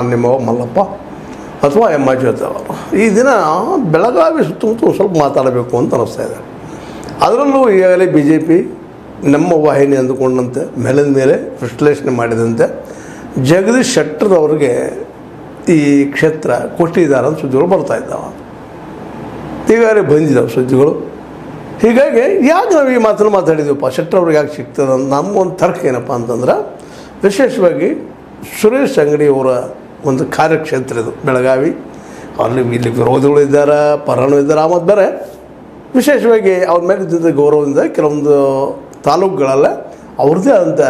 ನಿಮ್ಮ ಮಲ್ಲಪ್ಪ ಅಥವಾ M I ಜ್ಯೋತಿ ಅವರು ಈ ದಿನ ಬೆಳಗಾವಿ ಸುತ್ತಮುತ್ತ ಸ್ವಲ್ಪ ಮಾತಾಡಬೇಕು ಅಂತ ಅನ್ನಿಸ್ತಾ ಇದೆ. ಅದರಲ್ಲೂ ಈಗಾಗಲೇ ಬಿ ಜೆ ಪಿ ನಮ್ಮ ವಾಹಿನಿ ಅಂದುಕೊಂಡಂತೆ ಮೇಲಿನ ಮೇಲೆ ವಿಶ್ಲೇಷಣೆ ಮಾಡಿದಂತೆ ಜಗದೀಶ್ ಶೆಟ್ಟರ್ ಅವರಿಗೆ ಈ ಕ್ಷೇತ್ರ ಕೊಟ್ಟಿದ್ದಾರೆ ಅಂತ ಸುದ್ದಿಗಳು ಬರ್ತಾ ಇದ್ದಾವೆ. ಈಗಾಗಲೇ ಬಂದಿದ್ದಾವೆ ಸುದ್ದಿಗಳು. ಹೀಗಾಗಿ ಯಾಕೆ ನಾವು ಈ ಮಾತನ್ನು ಮಾತಾಡಿದ್ದೀವಪ್ಪ, ಶೆಟ್ಟರ್ ಅವ್ರಿಗೆ ಯಾಕೆ ಸಿಗ್ತದೆ ಅಂತ ನಮ್ಮ ಒಂದು ತರ್ಕ ಏನಪ್ಪ ಅಂತಂದ್ರೆ, ವಿಶೇಷವಾಗಿ ಸುರೇಶ್ ಅಂಗಡಿಯವರ ಒಂದು ಕಾರ್ಯಕ್ಷೇತ್ರ ಇದು ಬೆಳಗಾವಿ. ಅಲ್ಲಿ ಇಲ್ಲಿ ವಿರೋಧಿಗಳು ಇದ್ದಾರೆ, ಪರನೂ ಇದ್ದಾರೆ. ಮತ್ತು ಬೇರೆ ವಿಶೇಷವಾಗಿ ಅವ್ರ ಮೇಲೆ ಇದ್ದ ಗೌರವದಿಂದ ಕೆಲವೊಂದು ತಾಲೂಕುಗಳಲ್ಲ ಅವ್ರದ್ದೇ ಆದಂಥ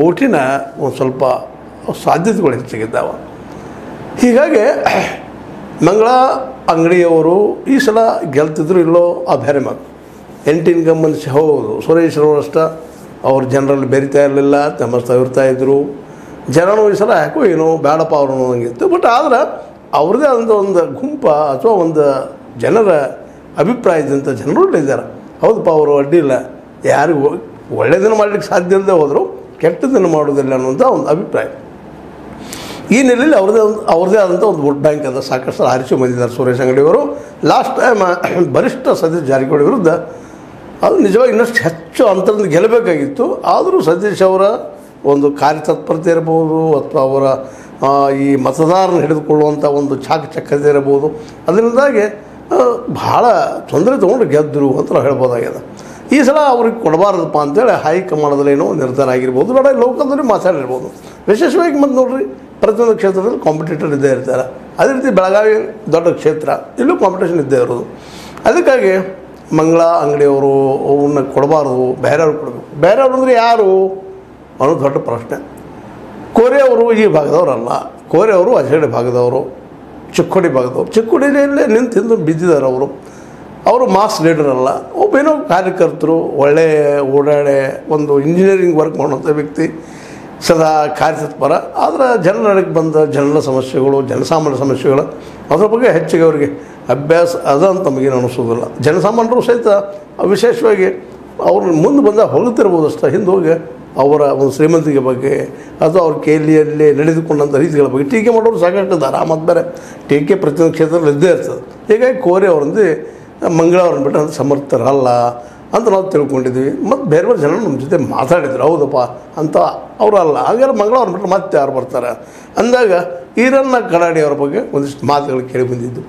ಓಟಿನ ಒಂದು ಸ್ವಲ್ಪ ಸಾಧ್ಯತೆಗಳು ಹೆಚ್ಚಿಗಿದ್ದಾವೆ. ಹೀಗಾಗಿ ಮಂಗಳ ಅಂಗಡಿಯವರು ಈ ಸಲ ಗೆಲ್ತಿದ್ರು ಇಲ್ಲೋ ಆ ಬೇರೆ ಮಾತು. ಎಂಟಿನ ಗಮನಿಸಿ ಹೌದು, ಸುರೇಶ್ರವರು ಅಷ್ಟ ಅವ್ರು ಜನರಲ್ಲಿ ಬೆರಿತಾ ಇರಲಿಲ್ಲ, ತಮ್ಮಸ್ತಾ ಇರ್ತಾಯಿದ್ರು. ಜನರು ಈ ಸಲ ಯಾಕೋ ಏನೋ ಬೇಡಪ್ಪ ಅವರು ಅನ್ನೋಂಗಿತ್ತು. ಬಟ್ ಆದರೆ ಅವ್ರದ್ದೇ ಆದಂಥ ಒಂದು ಗುಂಪ ಅಥವಾ ಒಂದು ಜನರ ಅಭಿಪ್ರಾಯದಂಥ ಜನರು ಇದ್ದಾರೆ. ಹೌದಪ್ಪ ಅವರು ಅಡ್ಡಿಲ್ಲ, ಯಾರಿಗೂ ಒಳ್ಳೆಯದನ್ನು ಮಾಡಲಿಕ್ಕೆ ಸಾಧ್ಯ ಇಲ್ಲದೆ ಹೋದರೂ ಕೆಟ್ಟದನ್ನು ಮಾಡೋದಿಲ್ಲ ಅನ್ನುವಂಥ ಒಂದು ಅಭಿಪ್ರಾಯ. ಈ ನೆಲೆಯಲ್ಲಿ ಅವ್ರದ್ದೇ ಆದಂಥ ಒಂದು ವೋಟ್ ಬ್ಯಾಂಕ್ ಅದ. ಸಾಕಷ್ಟು ಆರಿಸಿ ಬಂದಿದ್ದಾರೆ ಸುರೇಶ್ ಅಂಗಡಿಯವರು. ಲಾಸ್ಟ್ ಟೈಮ್ ಬಲಿಷ್ಠ ಸತೀಶ್ ಜಾರಕಿಹೊಳಿ ವಿರುದ್ಧ ಅದು ನಿಜವಾಗಿ ಇನ್ನಷ್ಟು ಹೆಚ್ಚು ಅಂತರದಿಂದ ಗೆಲ್ಲಬೇಕಾಗಿತ್ತು. ಆದರೂ ಸತೀಶ್ ಅವರ ಒಂದು ಕಾರ್ಯತತ್ಪರತೆ ಇರ್ಬೋದು ಅಥವಾ ಅವರ ಈ ಮತದಾರನ ಹಿಡಿದುಕೊಳ್ಳುವಂಥ ಒಂದು ಚಾಕಚಕ್ಯತೆ ಇರಬಹುದು, ಅದರಿಂದಾಗಿ ಭಾಳ ತೊಂದರೆ ತೊಗೊಂಡು ಗೆದ್ದರು ಅಂತ ನಾವು ಹೇಳ್ಬೋದಾಗಿದೆ. ಈ ಸಲ ಅವ್ರಿಗೆ ಕೊಡಬಾರ್ದಪ್ಪ ಅಂತೇಳಿ ಹೈಕಮಾಂಡದಲ್ಲಿ ಏನೋ ನಿರ್ಧಾರ ಆಗಿರ್ಬೋದು, ಬೇಡ ಲೋಕಲ್ದಲ್ಲಿ ಮಾತಾಡಿರ್ಬೋದು. ವಿಶೇಷವಾಗಿ ಮತ್ತು ನೋಡ್ರಿ, ಪ್ರತಿಯೊಂದು ಕ್ಷೇತ್ರದಲ್ಲಿ ಕಾಂಪಿಟೇಟರ್ ಇದ್ದೇ ಇರ್ತಾರೆ. ಅದೇ ರೀತಿ ಬೆಳಗಾವಿ ದೊಡ್ಡ ಕ್ಷೇತ್ರ, ಇಲ್ಲೂ ಕಾಂಪಿಟೇಷನ್ ಇದ್ದೇ ಇರೋದು. ಅದಕ್ಕಾಗಿ ಮಂಗಳ ಅಂಗಡಿಯವರು ಅವನ್ನ ಕೊಡಬಾರ್ದು, ಬೇರೆಯವ್ರು ಕೊಡಬೇಕು. ಬೇರೆಯವರು ಅಂದರೆ ಯಾರು ಅನ್ನೋದು ದೊಡ್ಡ ಪ್ರಶ್ನೆ. ಕೋರೆ ಅವರು ಈ ಭಾಗದವರಲ್ಲ. ಕೋರೆ ಅವರು ಅಜಗಡೆ ಭಾಗದವರು, ಚಿಕ್ಕೋಡಿ ಭಾಗದವರು. ಚಿಕ್ಕೋಡಿಯಲ್ಲೇ ನಿಂತು ಬಿದ್ದಿದ್ದಾರೆ ಅವರು. ಅವರು ಮಾಸ್ ಲೀಡರ್ ಅಲ್ಲ, ಒಬ್ಬೇನೋ ಕಾರ್ಯಕರ್ತರು, ಒಳ್ಳೆಯ ಓಡಾಡೆ ಒಂದು ಇಂಜಿನಿಯರಿಂಗ್ ವರ್ಕ್ ಮಾಡುವಂಥ ವ್ಯಕ್ತಿ, ಸದಾ ಕಾರ್ಯತತ್ಪರ. ಆದರೆ ಜನರಿಗೆ ಬಂದ ಜನರ ಸಮಸ್ಯೆಗಳು, ಜನಸಾಮಾನ್ಯ ಸಮಸ್ಯೆಗಳು, ಅದ್ರ ಬಗ್ಗೆ ಹೆಚ್ಚಿಗೆ ಅವರಿಗೆ ಅಭ್ಯಾಸ ಅದ ಅಂತ ನಮಗೇನು ಅನಿಸೋದಿಲ್ಲ. ಜನಸಾಮಾನ್ಯರು ಸಹಿತ ವಿಶೇಷವಾಗಿ ಅವ್ರ ಮುಂದೆ ಬಂದಾಗ ಹೊಗಳ್ತಿರ್ಬೋದು ಅಷ್ಟೇ, ಹಿಂದೆ ಹೋಗಿ ಅವರ ಒಂದು ಶ್ರೀಮಂತಿಕೆ ಬಗ್ಗೆ ಅಥವಾ ಅವ್ರ ಕೈಲಿಯಲ್ಲಿ ನಡೆದುಕೊಂಡಂಥ ರೀತಿಗಳ ಬಗ್ಗೆ ಟೀಕೆ ಮಾಡೋರು ಸಾಕಷ್ಟು ಇದ್ದಾರೆ. ಮತ್ತು ಬೇರೆ ಟೀಕೆ ಪ್ರತಿಯೊಂದು ಕ್ಷೇತ್ರದಲ್ಲಿ ಇದ್ದೇ ಇರ್ತದೆ. ಹೀಗಾಗಿ ಕೋರೆ ಅವರಂದು ಮಂಗಳವ್ರನ್ನ ಬಿಟ್ಟರೆ ಅಂತ ಸಮರ್ಥರಲ್ಲ ಅಂತ ನಾವು ತಿಳ್ಕೊಂಡಿದ್ವಿ. ಮತ್ತು ಬೇರೆ ಬೇರೆ ಜನ ನಮ್ಮ ಜೊತೆ ಮಾತಾಡಿದ್ರು, ಹೌದಪ್ಪ ಅಂತ ಅವರು ಅಲ್ಲ. ಹಾಗಾದ್ರೆ ಮಂಗಳವ್ರನ್ನ ಬಿಟ್ಟರೆ ಮತ್ತೆ ಯಾರು ಬರ್ತಾರೆ ಅಂದಾಗ ಈರಣ್ಣ ಕಡಾಡಿ ಅವ್ರ ಬಗ್ಗೆ ಒಂದಿಷ್ಟು ಮಾತುಗಳು ಕೇಳಿ ಬಂದಿದ್ದು.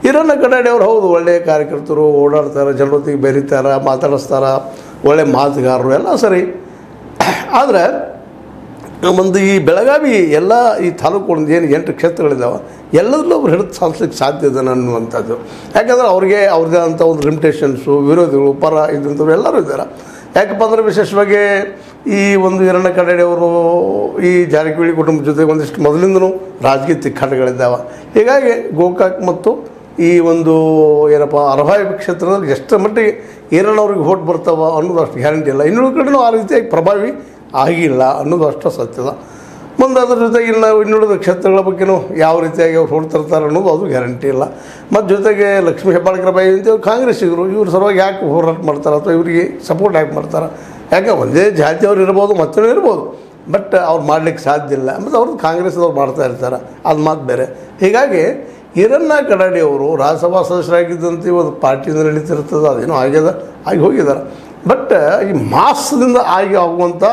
ಈರಣ್ಣ ಕಡಾಡಿ ಅವರು ಹೌದು ಒಳ್ಳೆಯ ಕಾರ್ಯಕರ್ತರು, ಓಡಾಡ್ತಾರೆ, ಜನರೊತ್ತಿಗೆ ಬೆರೀತಾರೆ, ಮಾತಾಡಿಸ್ತಾರೆ, ಒಳ್ಳೆ ಮಾತುಗಾರರು, ಎಲ್ಲ ಸರಿ. ಆದರೆ ಒಂದು ಈ ಬೆಳಗಾವಿ ಎಲ್ಲ ಈ ತಾಲೂಕು ಏನು 8 ಕ್ಷೇತ್ರಗಳಿದ್ದಾವೆ, ಎಲ್ಲದರಲ್ಲೂ ಅವ್ರು ಹಿಡಿದು ಸಾಧಿಸ್ಲಿಕ್ಕೆ ಸಾಧ್ಯ ಇದೆ ಅನ್ನುವಂಥದ್ದು. ಯಾಕಂದರೆ ಅವ್ರಿಗೆ ಅವ್ರದ್ದೇ ಆದಂಥ ಒಂದು ಲಿಮಿಟೇಷನ್ಸು, ವಿರೋಧಿಗಳು, ಪರ ಇದ್ದಂಥವ್ರು ಎಲ್ಲರೂ ಇದ್ದಾರೆ. ಯಾಕಪ್ಪ ಅಂದರೆ ವಿಶೇಷವಾಗಿ ಈ ಒಂದು ಈರಣ್ಣ ಕಡಾಡಿ ಅವರು ಈ ಜಾರಕಿಹೊಳಿ ಕುಟುಂಬದ ಜೊತೆಗೆ ಒಂದಿಷ್ಟು ಮೊದಲಿಂದನೂ ರಾಜಕೀಯ ತಿಕ್ಕಾಟಗಳಿದ್ದಾವೆ. ಹೀಗಾಗಿ ಗೋಕಾಕ್ ಮತ್ತು ಈ ಒಂದು ಏನಪ್ಪ ಅರಭಾವಿ ಕ್ಷೇತ್ರದಲ್ಲಿ ಎಷ್ಟರ ಮಟ್ಟಿಗೆ ಈರಣ್ಣವ್ರಿಗೆ ವೋಟ್ ಬರ್ತಾವ ಅನ್ನೋದು ಅಷ್ಟು ಗ್ಯಾರಂಟಿ ಇಲ್ಲ. ಇನ್ನೂ ಕಡೆನೂ ಆ ರೀತಿಯಾಗಿ ಪ್ರಭಾವಿ ಆಗಿಲ್ಲ ಅನ್ನೋದು ಅಷ್ಟು ಸತ್ಯದ. ಮುಂದೆ ಅದ್ರ ಜೊತೆಗೆ ಇನ್ನುಳಿದ ಕ್ಷೇತ್ರಗಳ ಬಗ್ಗೆನೂ ಯಾವ ರೀತಿಯಾಗಿ ಅವ್ರು ವೋಟ್ ತರ್ತಾರೆ ಅನ್ನೋದು ಅದು ಗ್ಯಾರಂಟಿ ಇಲ್ಲ. ಮತ್ತು ಜೊತೆಗೆ ಲಕ್ಷ್ಮೀ ಹೆಬ್ಬಾಳ್ಕರ್ ಬಾಯಿ ಅಂತ ಕಾಂಗ್ರೆಸ್ಸಿಗರು, ಇವ್ರ ಸಲುವಾಗಿ ಯಾಕೆ ಹೋರಾಟ ಮಾಡ್ತಾರೆ ಅಥವಾ ಇವರಿಗೆ ಸಪೋರ್ಟ್ ಯಾಕೆ ಮಾಡ್ತಾರೆ? ಯಾಕೆ ಒಂದೇ ಜಾತಿಯವ್ರು ಇರ್ಬೋದು, ಮತ್ತೇನೂ ಇರ್ಬೋದು, ಬಟ್ ಅವ್ರು ಮಾಡಲಿಕ್ಕೆ ಸಾಧ್ಯ ಇಲ್ಲ. ಮತ್ತು ಅವ್ರದ್ದು ಕಾಂಗ್ರೆಸ್ದವ್ರು ಮಾಡ್ತಾ ಇರ್ತಾರೆ, ಅದು ಮಾತು ಬೇರೆ. ಹೀಗಾಗಿ ಈರಣ್ಣ ಕಡಾಡಿ ಅವರು ರಾಜ್ಯಸಭಾ ಸದಸ್ಯರಾಗಿದ್ದಂತೆ ಒಂದು ಪಾರ್ಟಿಯಿಂದ ನಡೀತಿರ್ತದೆ, ಅದೇನೋ ಆಗ್ಯದ, ಆಗಿ ಹೋಗಿದ್ದಾರೆ. ಬಟ್ ಈ ಮಾಸದಿಂದ ಆಗುವಂಥ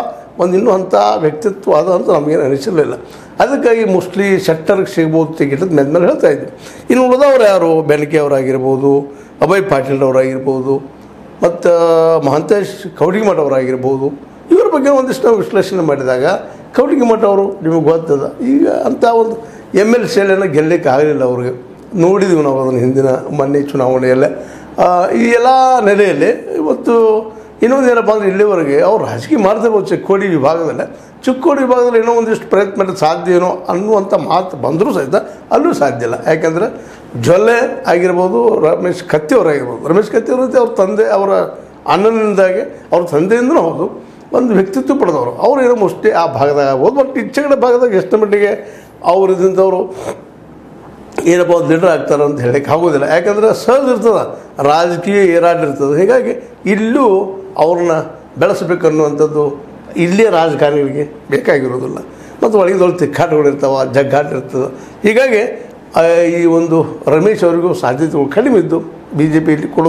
ಒಂದು ಇನ್ನೂ ಅಂಥ ವ್ಯಕ್ತಿತ್ವ ಅದು ಅಂತ ನಮಗೇನು ಅನಿಸಿರಲಿಲ್ಲ. ಅದಕ್ಕಾಗಿ ಮೋಸ್ಟ್ಲಿ ಶೆಟ್ಟರ್ಗೆ ಸಿಗ್ಬೋದು ಟಿಕೆಟ್ ಮೇಲೆ ಹೇಳ್ತಾ ಇದ್ವಿ. ಇನ್ನು ಉಳಿದವ್ರು ಯಾರು, ಬೆನಕೆ ಅವರಾಗಿರ್ಬೋದು, ಅಭಯ್ ಪಾಟೀಲ್ ಅವರಾಗಿರ್ಬೋದು, ಮತ್ತು ಮಹಂತೇಶ್ ಕೌಡಿಮಠ ಅವರಾಗಿರ್ಬೋದು, ಇವ್ರ ಬಗ್ಗೆ ಒಂದಿಷ್ಟು ನಾವು ವಿಶ್ಲೇಷಣೆ ಮಾಡಿದಾಗ ಕೌಡಿಮಠ ಅವರು ನಿಮಗೆ ಗೊತ್ತದ ಈಗ ಅಂಥ ಒಂದು MLC ಗೆಲ್ಲಲಿಕ್ಕೆ ಆಗಲಿಲ್ಲ ಅವ್ರಿಗೆ. ನೋಡಿದ್ದೀವಿ ನಾವು ಅದನ್ನು ಹಿಂದಿನ ಮೊನ್ನೆ ಚುನಾವಣೆಯಲ್ಲೇ. ಈ ಎಲ್ಲ ನೆಲೆಯಲ್ಲಿ ಇವತ್ತು ಇನ್ನೊಂದು ಏನಪ್ಪ ಅಂದರೆ ಇಲ್ಲಿವರೆಗೆ ಅವ್ರು ರಾಜಕೀಯ ಮಾಡ್ತಿರ್ಬೋದು ಚಿಕ್ಕೋಡಿ ವಿಭಾಗದಲ್ಲೇ. ಚಿಕ್ಕೋಡಿ ವಿಭಾಗದಲ್ಲಿ ಏನೋ ಒಂದಿಷ್ಟು ಪ್ರಯತ್ನ ಮಾಡಿದ್ರೆ ಸಾಧ್ಯ ಏನೋ ಅನ್ನುವಂಥ ಮಾತು ಬಂದರೂ ಸಹಿತ ಅಲ್ಲೂ ಸಾಧ್ಯ ಇಲ್ಲ. ಯಾಕೆಂದರೆ ಜೊಲ್ಲೆ ಆಗಿರ್ಬೋದು, ರಮೇಶ್ ಕತ್ತಿ ಅವರಾಗಿರ್ಬೋದು. ರಮೇಶ್ ಕತ್ತಿ ಅವರಂತೆ ಅವ್ರ ತಂದೆ, ಅವರ ಅಣ್ಣನಿಂದಾಗಿ ಅವ್ರ ತಂದೆಯಿಂದಲೂ ಹೌದು ಒಂದು ವ್ಯಕ್ತಿತ್ವ ಪಡೆದವರು. ಅವ್ರು ಏನೋ ಮೋಸ್ಟ್ಲಿ ಆ ಭಾಗದಾಗ ಆಗ್ಬೋದು. ಬಟ್ ಈಚೆಗಡೆ ಭಾಗದಾಗ ಎಷ್ಟು ಮಟ್ಟಿಗೆ ಅವ್ರು ಇದ್ದಂಥವ್ರು ಏನಪ್ಪ ಒಂದು ಲೀಡರ್ ಆಗ್ತಾರೆ ಅಂತ ಹೇಳಕ್ಕೆ ಆಗೋದಿಲ್ಲ. ಯಾಕಂದರೆ ಸಹಜ ಇರ್ತದೆ, ರಾಜಕೀಯ ಏರಾಡಿರ್ತದೆ. ಹೀಗಾಗಿ ಇಲ್ಲೂ ಅವ್ರನ್ನ ಬೆಳೆಸಬೇಕನ್ನುವಂಥದ್ದು ಇಲ್ಲಿಯ ರಾಜಕಾರಣಿಗಳಿಗೆ ಬೇಕಾಗಿರೋದಿಲ್ಲ. ಮತ್ತು ಒಳಗಿದೊಳಗೆ ತಿಕ್ಕಾಟಗಳು ಇರ್ತಾವೆ, ಜಗ್ಗಾಟ ಇರ್ತದೆ. ಹೀಗಾಗಿ ಈ ಒಂದು ರಮೇಶ್ ಅವರಿಗೂ ಸಾಧ್ಯತೆಗಳು ಕಡಿಮೆ ಇದ್ದು ಬಿ ಜೆ ಪಿಯಲ್ಲಿ ಕೊಡೋದು